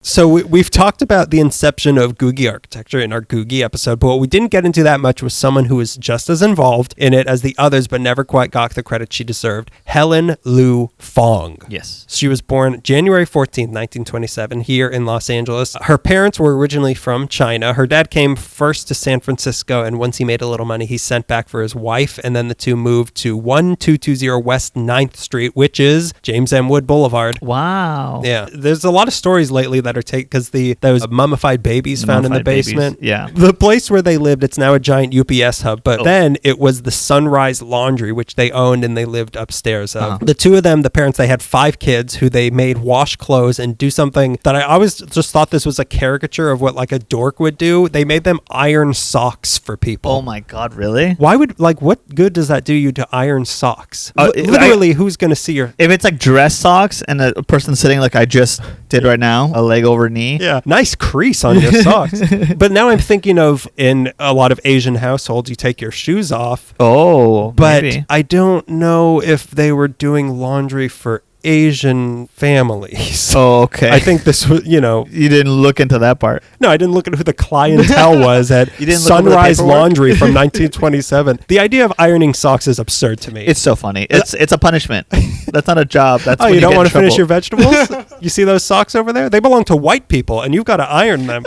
So we've talked about the inception of Googie architecture in our Googie episode, but what we didn't get into that much was someone who was just as involved in it as the others, but never quite got the credit she deserved. Helen Liu Fong. Yes. She was born January 14th, 1927, here in Los Angeles. Her parents were originally from China. Her dad came first to San Francisco, and once he made a little money, he sent back for his wife, and then the two moved to 1220 West 9th Street, which is James M. Wood Boulevard. Wow. Yeah. There's a lot of stories lately that are taken because those mummified babies found in the basement. Babies. Yeah. The place where they lived, it's now a giant UPS hub, but then it was the Sunrise Laundry, which they owned and they lived upstairs of. The two of them, the parents, they had 5 kids who they made wash clothes and do something that I always just thought this was a caricature of what like a dork would do. They made them iron socks for people. Oh my God, really? Why would, what good does that do you to iron socks? Literally, who's going to see your... If it's like dress socks and a person sitting like I just did right now, a leg over knee. Yeah. Nice crease on your socks. But now I'm thinking of in a lot of Asian households, you take your shoes off. Oh, but maybe. I don't know if they were doing laundry for Asian families. Oh, okay. I think this was, You didn't look into that part. No, I didn't look at who the clientele was at Sunrise Laundry from 1927. The idea of ironing socks is absurd to me. It's so funny. It's a punishment. That's not a job. That's when you don't want to trouble. finish your vegetables? You see those socks over there? They belong to white people, and you've got to iron them.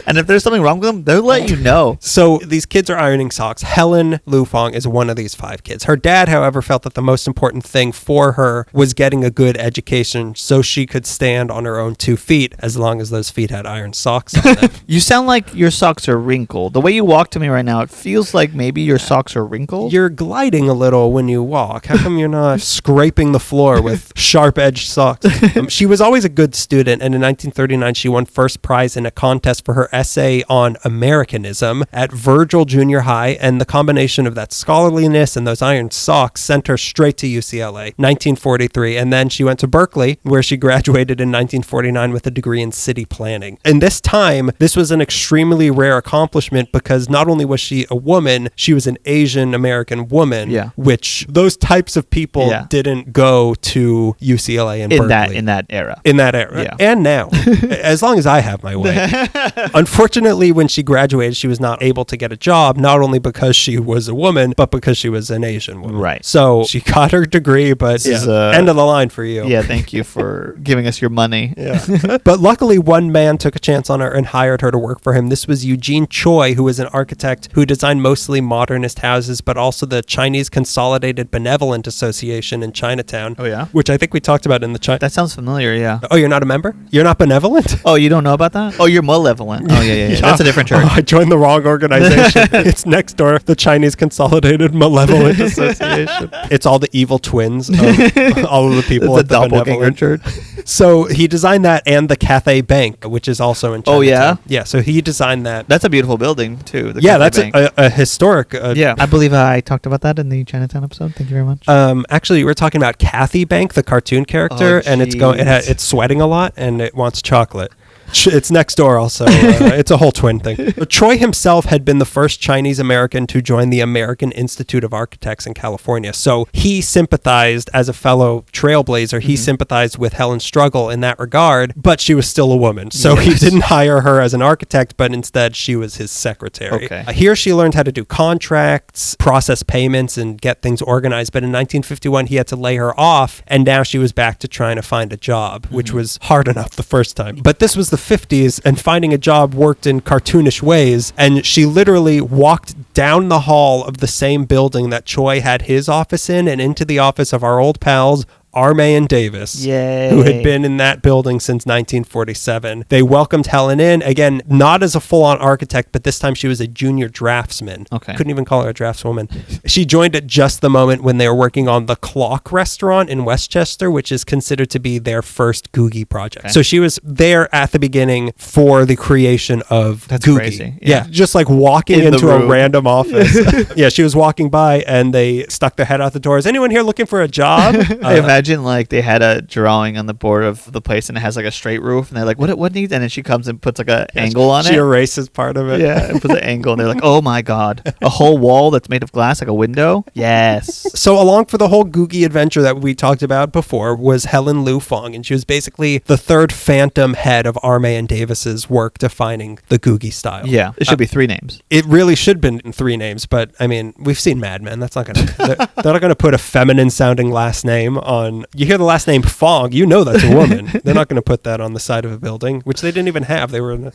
And if there's something wrong with them, they'll let you know. So these kids are ironing socks. Helen Liu Fong is one of these 5 kids. Her dad, however, felt that the most important thing for her was getting a good education so she could stand on her own 2 feet as long as those feet had iron socks on them. You sound like your socks are wrinkled. The way you walk to me right now, it feels like maybe your socks are wrinkled. You're gliding a little when you walk. How come you're not scraping the floor with sharp-edged socks? She was always a good student, and in 1939 she won first prize in a contest for her essay on Americanism at Virgil Junior High, and the combination of that scholarliness and those iron socks sent her straight to UCLA, 1943, and then she went to Berkeley, where she graduated in 1949 with a degree in city planning. And this time, this was an extremely rare accomplishment because not only was she a woman, she was an Asian American woman, which those types of people didn't go to UCLA and Berkeley. In that era. In that era. Yeah. And now, as long as I have my way. Unfortunately, when she graduated, she was not able to get a job, not only because she was a woman, but because she was an Asian woman. Right. So she got her degree, but end of the line for you. Yeah, thank you for giving us your money. Yeah. But luckily, one man took a chance on her and hired her to work for him. This was Eugene Choi, who was an architect who designed mostly modernist houses, but also the Chinese Consolidated Benevolent Association in Chinatown. Oh, yeah? Which I think we talked about in the China. That sounds familiar, yeah. Oh, you're not a member? You're not benevolent? Oh, you don't know about that? Oh, you're malevolent. Oh, yeah. That's a different church. Oh, I joined the wrong organization. It's next door, the Chinese Consolidated Malevolent Association. It's all the evil twins of all of the people at the Benevolent Church. So he designed that and the Cathay Bank, which is also in Chinatown. Oh, yeah? Yeah, so he designed that. That's a beautiful building, too. That's a historic... yeah, I believe I talked about that in the Chinatown episode. Thank you very much. Actually, we're talking about Cathay Bank, the cartoon character, and it's sweating a lot, and it wants chocolate. It's next door also. It's a whole twin thing. Choi himself had been the first Chinese American to join the American Institute of Architects in California. So he sympathized as a fellow trailblazer. He sympathized with Helen's struggle in that regard, but she was still a woman. So he didn't hire her as an architect, but instead she was his secretary. Okay. Here she learned how to do contracts, process payments, and get things organized. But in 1951, he had to lay her off, and now she was back to trying to find a job, which was hard enough the first time. But this was the 50s, and finding a job worked in cartoonish ways, and she literally walked down the hall of the same building that Choi had his office in and into the office of our old pals Armay Davis, who had been in that building since 1947. They welcomed Helen in, again, not as a full-on architect, but this time she was a junior draftsman. Okay. Couldn't even call her a draftswoman. She joined at just the moment when they were working on the Clock Restaurant in Westchester, which is considered to be their first Googie project. Okay. So she was there at the beginning for the creation of That's Googie. Crazy. Yeah, just like walking into a random office. Yeah, she was walking by and they stuck their head out the door. Is anyone here looking for a job? I imagine imagine like they had a drawing on the board of the place and it has like a straight roof and they're like, what needs? And then she comes and puts like a angle on she it. erases part of it. Yeah, and puts an angle and they're like, oh my God, a whole wall that's made of glass, like a window? Yes. So along for the whole Googie adventure that we talked about before was Helen Liu Fong, and she was basically the third phantom head of Arme and Davis's work defining the Googie style. Yeah, it should be 3 names. It really should have been 3 names, but I mean, we've seen Mad Men. That's not gonna. They're not gonna put a feminine sounding last name on. You hear the last name Fong, you know that's a woman. They're not gonna put that on the side of a building, which they didn't even have. They were in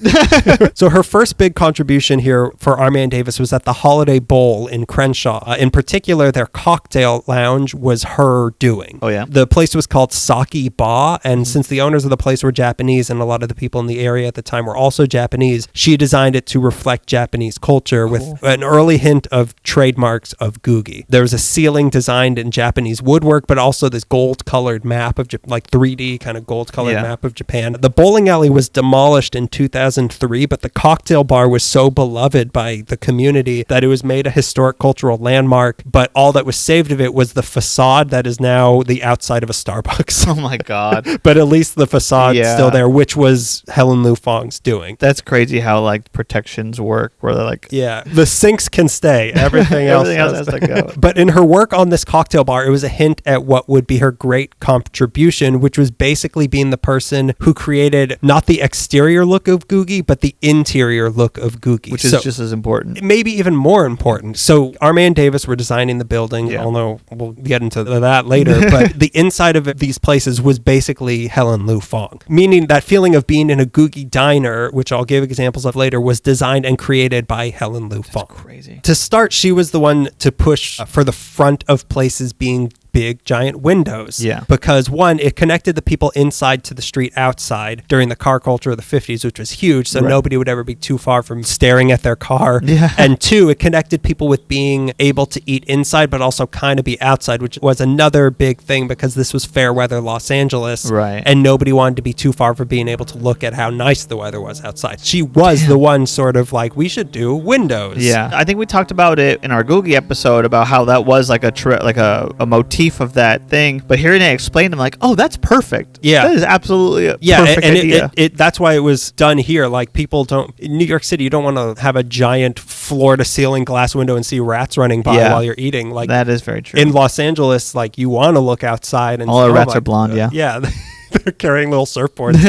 So her first big contribution here for Arme and Davis was at the Holiday Bowl in Crenshaw. In particular, their cocktail lounge was her doing. Oh yeah. The place was called Sake Bar, and since the owners of the place were Japanese and a lot of the people in the area at the time were also Japanese, she designed it to reflect Japanese culture with an early hint of trademarks of Googie. There was a ceiling designed in Japanese woodwork, but also this gold-colored map of like 3D kind of gold-colored map of Japan. The bowling alley was demolished in 2003, but the cocktail bar was so beloved by the community that it was made a historic cultural landmark, but all that was saved of it was the facade that is now the outside of a Starbucks. Oh my God. But at least the facade's still there, which was Helen Liu Fong's doing. That's crazy how like protections work, where they're like, yeah, the sinks can stay. Everything else has to go. But in her work on this cocktail bar, it was a hint at what would be her great contribution, which was basically being the person who created not the exterior look of Googie, but the interior look of Googie. Which is just as important. Maybe even more important. So Arme and Davis were designing the building, although we'll get into that later, but the inside of these places was basically Helen Liu Fong. Meaning that feeling of being in a Googie diner, which I'll give examples of later, was designed and created by Helen Liu Fong. That's crazy. To start, she was the one to push for the front of places being big giant windows. Yeah. Because one, it connected the people inside to the street outside during the car culture of the 50s, which was huge. So nobody would ever be too far from staring at their car. Yeah. And two, it connected people with being able to eat inside, but also kind of be outside, which was another big thing because this was fair weather Los Angeles. Right. And nobody wanted to be too far from being able to look at how nice the weather was outside. She was the one sort of like, we should do windows. Yeah. I think we talked about it in our Googie episode about how that was like a motif of that thing, but hearing it explained, I'm like, oh, that's perfect. Yeah, that is absolutely a perfect and idea. That's why it was done here. Like, people don't in New York City, you don't want to have a giant floor to ceiling glass window and see rats running by while you're eating. Like, that is very true. In Los Angeles, like, you want to look outside and all our rats are blonde. Yeah. They're carrying little surfboards.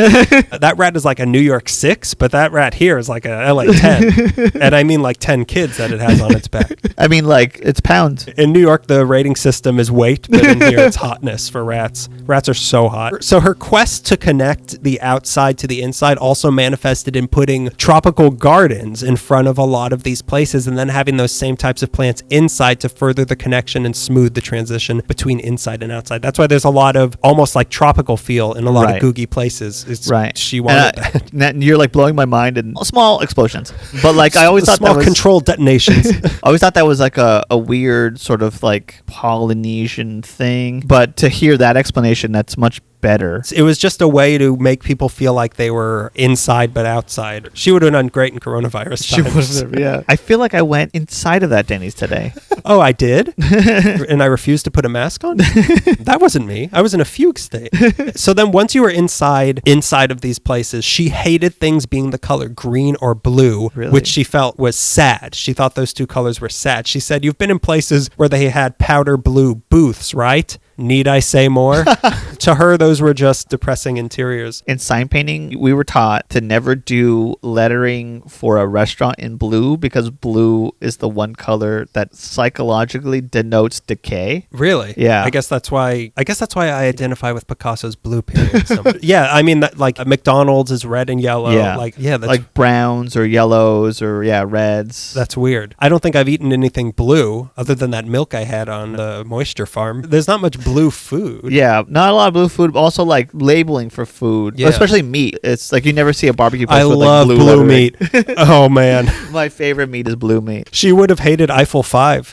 That rat is like a New York 6, but that rat here is like a LA 10. And I mean like 10 kids that it has on its back. I mean, like, it's pounds. In New York, the rating system is weight, but in here it's hotness for rats. Rats are so hot. So her quest to connect the outside to the inside also manifested in putting tropical gardens in front of a lot of these places and then having those same types of plants inside to further the connection and smooth the transition between inside and outside. That's why there's a lot of almost like tropical feel in a lot of Googie places. It's, she wanted that. You're like blowing my mind in small explosions. But like, I always thought small that was controlled detonations. I always thought that was like a weird sort of like Polynesian thing. But to hear that explanation, that's much better. It was just a way to make people feel like they were inside but outside. She would have done great in coronavirus times. Yeah. I feel like I went inside of that Denny's today. Oh, I did? And I refused to put a mask on? That wasn't me. I was in a fugue state. So then once you were inside of these places, she hated things being the color green or blue, which she felt was sad. She thought those two colors were sad. She said, you've been in places where they had powder blue booths, right? Need I say more? To her, those were just depressing interiors. In sign painting, we were taught to never do lettering for a restaurant in blue because blue is the one color that psychologically denotes decay. Really? Yeah. I guess that's why I identify with Picasso's blue period. Yeah, I mean, that, like, McDonald's is red and yellow. Yeah. That's like browns or yellows or reds. That's weird. I don't think I've eaten anything blue other than that milk I had on the moisture farm. There's not much blue food. Yeah, not a lot of blue food, but also like labeling for food, especially meat. It's like you never see a barbecue place with love like blue meat. Oh man, my favorite meat is blue meat. She would have hated Eiffel 5.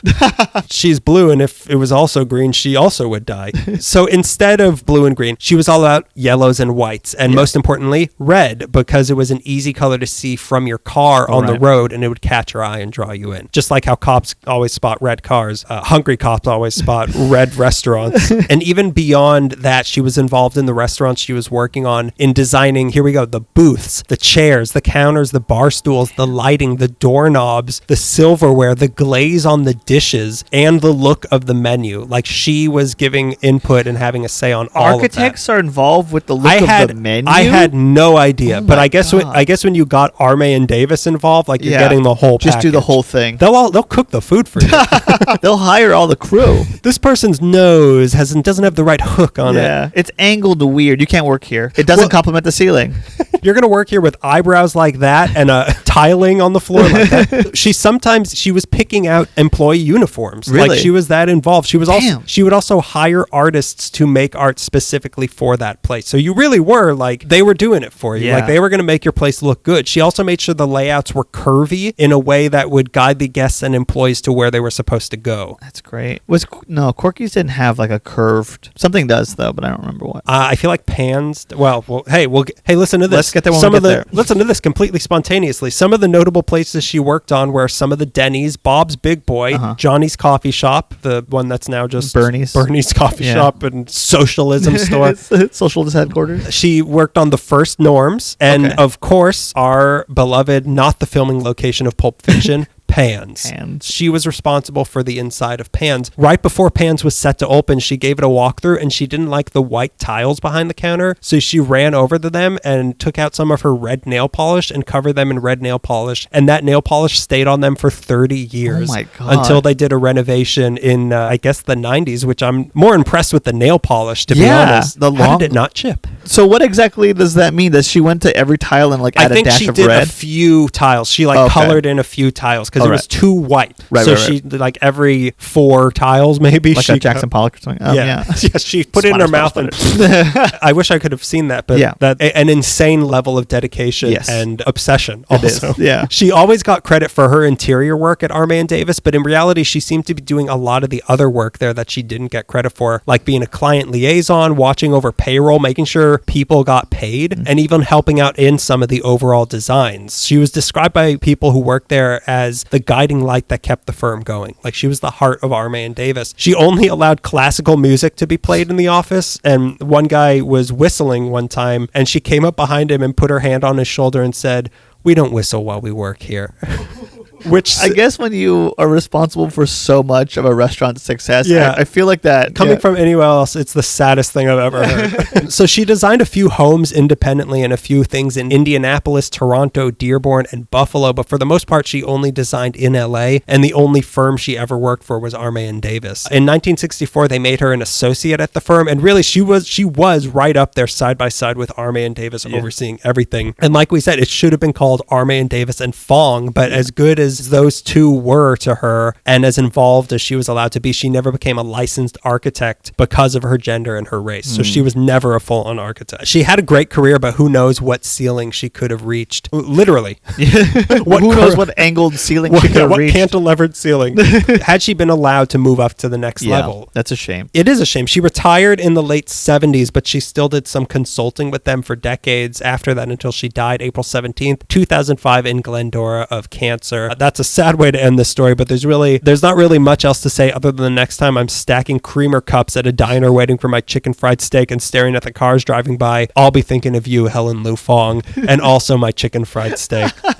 She's blue, and if it was also green, she also would die. So instead of blue and green, she was all about yellows and whites, and most importantly, red, because it was an easy color to see from your car on the road, and it would catch your eye and draw you in. Just like how cops always spot red cars, hungry cops always spot red restaurants. Yes. And even beyond that, she was involved in the restaurants she was working on in designing, here we go, the booths, the chairs, the counters, the bar stools, the lighting, the doorknobs, the silverware, the glaze on the dishes, and the look of the menu. Like, she was giving input and having a say on all Architects of that. are involved with the look of the menu? I had no idea, Oh but my I guess when you got Arme and Davis involved, like, you're getting the whole Just do the package. whole thing. They'll cook the food for you. They'll hire all the crew. This person's nose doesn't have the right hook on it. It's angled weird. You can't work here. It doesn't complement the ceiling. You're going to work here with eyebrows like that and tiling on the floor like that. She was picking out employee uniforms. Really? Like, she was that involved. She would also hire artists to make art specifically for that place. So you really were like, they were doing it for you. Yeah. Like, they were going to make your place look good. She also made sure the layouts were curvy in a way that would guide the guests and employees to where they were supposed to go. That's great. Corky's didn't have like a curved. Something does though, but I don't remember what. I feel like Pans. Hey, listen to this. Let's get there when we get there. Listen to this completely spontaneously. Some of the notable places she worked on were some of the Denny's, Bob's Big Boy, Johnny's Coffee Shop, the one that's now just Bernie's Coffee Shop and Socialism Store. Socialist headquarters. She worked on the first Norms, and of course, our beloved, not the filming location of Pulp Fiction, Pans. She was responsible for the inside of Pans. Right before Pans was set to open, she gave it a walkthrough, and she didn't like the white tiles behind the counter, so she ran over to them and took out some of her red nail polish and covered them in red nail polish, and that nail polish stayed on them for 30 years. Oh my God. Until they did a renovation in, I guess, the 90s, which I'm more impressed with the nail polish, to be honest. How did it not chip? So what exactly does that mean? Does she went to every tile and like add a dash of red? I think she did a few tiles. She colored in a few tiles because it was too white. She like every 4 tiles maybe. Like a Jackson Pollock or something. Yeah, she put it in her mouth. And I wish I could have seen that, but an insane level of dedication and obsession also. Yeah. She always got credit for her interior work at Arme and Davis, but in reality, she seemed to be doing a lot of the other work there that she didn't get credit for, like being a client liaison, watching over payroll, making sure people got paid, and even helping out in some of the overall designs. She was described by people who worked there as the guiding light that kept the firm going. Like, she was the heart of Arme and Davis. She only allowed classical music to be played in the office, and one guy was whistling one time, and she came up behind him and put her hand on his shoulder and said, "We don't whistle while we work here." Which I guess when you are responsible for so much of a restaurant's success, I feel like that coming from anywhere else, it's the saddest thing I've ever heard. So she designed a few homes independently and a few things in Indianapolis, Toronto, Dearborn, and Buffalo, but for the most part, she only designed in LA, and the only firm she ever worked for was Arme and Davis. In 1964, they made her an associate at the firm, and really she was right up there side by side with Arme and Davis, overseeing everything. And like we said, it should have been called Arme and Davis and Fong, but as good as those two were to her and as involved as she was allowed to be, she never became a licensed architect because of her gender and her race. So she was never a full-on architect. She had a great career, but who knows what ceiling she could have reached. Literally. Who knows what angled ceiling she could have reached. What cantilevered ceiling. Had she been allowed to move up to the next level. That's a shame. It is a shame. She retired in the late 70s, but she still did some consulting with them for decades after that until she died April 17th, 2005 in Glendora of cancer. That's a sad way to end this story, but there's not really much else to say other than the next time I'm stacking creamer cups at a diner waiting for my chicken fried steak and staring at the cars driving by, I'll be thinking of you, Helen Liu Fong, and also my chicken fried steak.